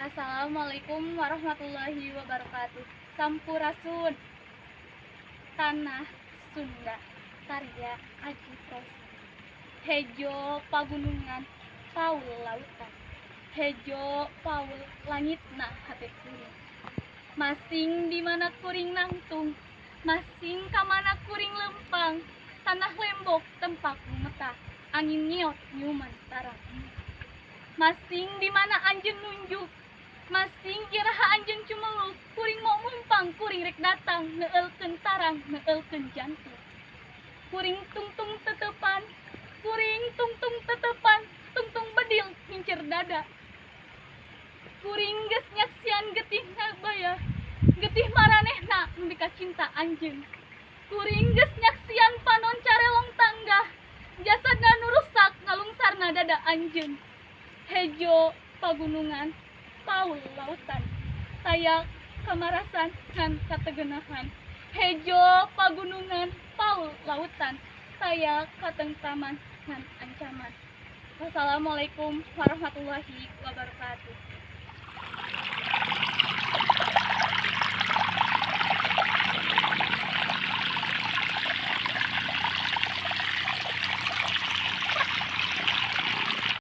Assalamualaikum warahmatullahi wabarakatuh. Sampurasun. Tanah Sunda. Karya Aji Pros. Hejo pagunungan, paul lautan. Hejo paul langitna hate kuring. Masing di mana kuring nangtung, masing kamana kuring lempang. Tanah lembok tempat meta, angin ngiot nyuman tarang. Masing di mana anjeun nunjuk, masing iraha anjeun cumeluk, kuring mau mumpang, kuring rek datang, neueulkeun tarang, neueulkeun jantung. Kuring tungtung tetepan, kuring tungtung tetepan, tungtung bedil ngincer dada. Kuring geus nyaksian getih baya, getih maranehna membika cinta anjeun. Kuring geus nyaksian panon carelong tangga, jasadna nu rusak ngalungsarna dada anjeun. Hejo pagunungan, paul lautan. Tayak kamarasan ngan kategenahan. Hejo pagunungan, paul lautan. Tayak katengtaman ngan ancaman. Wassalamualaikum warahmatullahi wabarakatuh.